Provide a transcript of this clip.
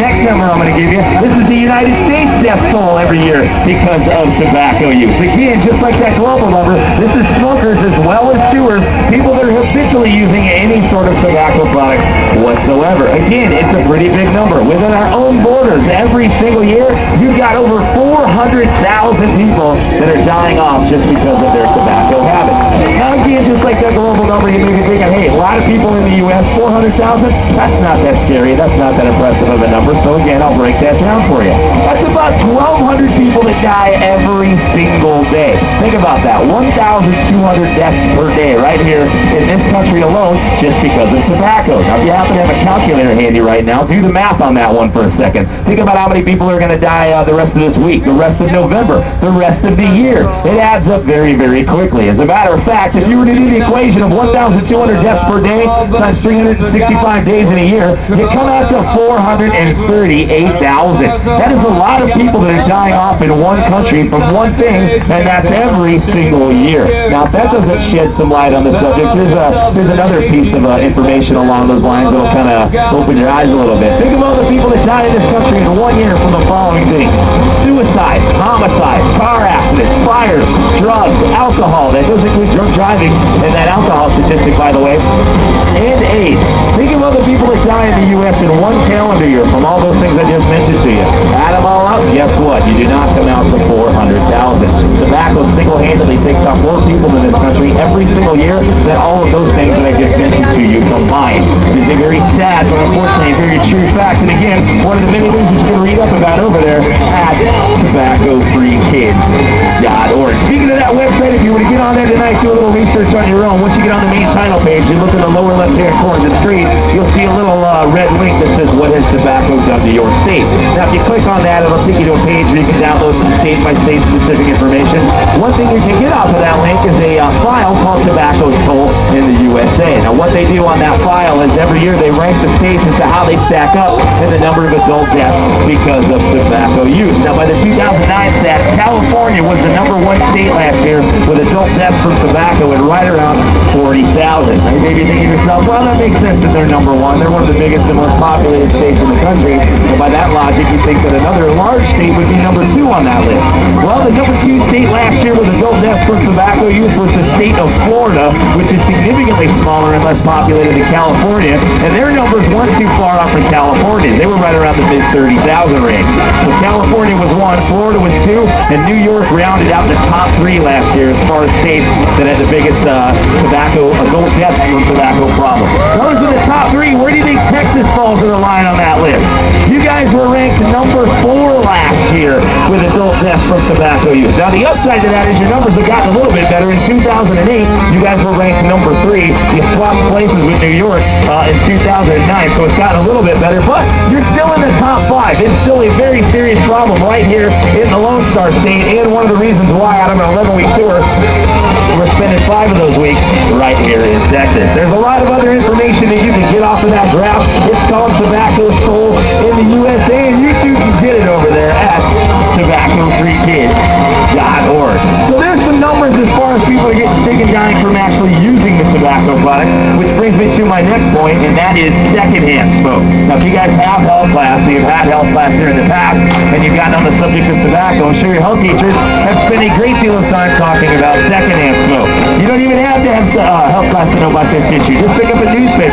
next number I'm going to give you. This is the United States death toll every year because of tobacco use. Again, just like that global number, this is smokers as well as chewers, people that are habitually using any sort of tobacco product whatsoever. Again, it's a pretty big number. Within our own borders, every single year, you've got over 400,000 people that are dying off just because of their tobacco habit. Now again, just like that global number, you may be thinking, hey, a lot of people in the U.S., 400,000, that's not that scary, that's not that impressive of a number, so again, I'll break that down for you. That's about 1,200 people that die every single day. Think about that, 1,200 deaths per day right here in this country alone just because of tobacco. Now, if you happen to have a calculator handy right now, do the math on that one for a second. Think about how many people are going to die the rest of this week, the rest of November, the rest of the year. It adds up very, very quickly. As a matter of fact, if you were to do the equation of 1,200 deaths per day times 365 days in a year, you come out to 438,000. That is a lot of people that are dying off in one country from one thing, and that's every single year. Now, if that doesn't shed some light on the subject, there's another piece of information along those lines that will kind of open your eyes a little bit. Think of all the people that die in this country in 1 year from the following things: suicides, homicides, car accidents, fires, drugs, alcohol. That does include drunk driving and that alcohol statistic, by the way, and AIDS. Think of all the people that die in the U.S. in one calendar year from all those things I just mentioned to you. Add them all up, guess what? You do not come out to 400,000. Tobacco single-handedly takes off more people in this country every single year than all of those things that I just mentioned to you combined. It is a very sad, but unfortunately a very true fact. And again, one of the many things you can read up about over there at tobaccofreekids.org. Speaking of that website, if you were to get on there tonight, do a little research on your own. Once you get on the main title page, you look in the lower left-hand corner of the screen, you'll see a little red link that says, "What has tobacco done to your state?" Now, if you click on that, it'll take you to a page where you can download some state-by-state specific information. One thing you can get off of that link is a file called Tobacco's Toll in the USA. Now, what they do on that file is every year they rank the states as to how they stack up in the number of adult deaths because of tobacco use. Now, by the 2009 stats, California was the #1 state last year with adult deaths from tobacco at right around 40,000. Now, you may be thinking to yourself, well, that makes sense that they're #1. They're one of the biggest and most populated states in the country. And by that logic, you think that another large state would be #2 on that list. Well, the #2 state last year with adult deaths from tobacco use was the state of Florida, which is significantly smaller and less populated than California. And their numbers weren't too far off from California. They were right around the mid-30,000 range. So California was 1, Florida was 2, and New York rounded out the top 3 last year as far as states that had the biggest tobacco adult deaths from tobacco problem. Those are the top 3. Where do you think Texas falls in the line on that list? You guys were ranked #4 last year with adult deaths from tobacco use. Now, the upside to that is your numbers have gotten a little bit better. In 2008, you guys were ranked #3. You swapped places with New York in 2009, so it's gotten a little bit better, but you're still in the top 5. It's still a very serious problem right here in the Lone Star State, and one of the reasons why out of an 11-week tour, we're spending 5 of those weeks right here in Texas. There's a lot of other information that you can get off of that graph. It's called Tobacco's Toll in the USA, and you too can get it over there at tobaccofreekids.org. So there's some numbers as far as people are getting sick and dying from actually using the tobacco products, which brings me to my next point, and that is secondhand smoke. Now, if you guys have health class, so you've had health class here in the past, and you've gotten on the subject of tobacco, I'm sure your health teachers have spent a great deal of time talking about secondhand smoke. You don't even have to have health class to know about this issue. Just pick up a newspaper.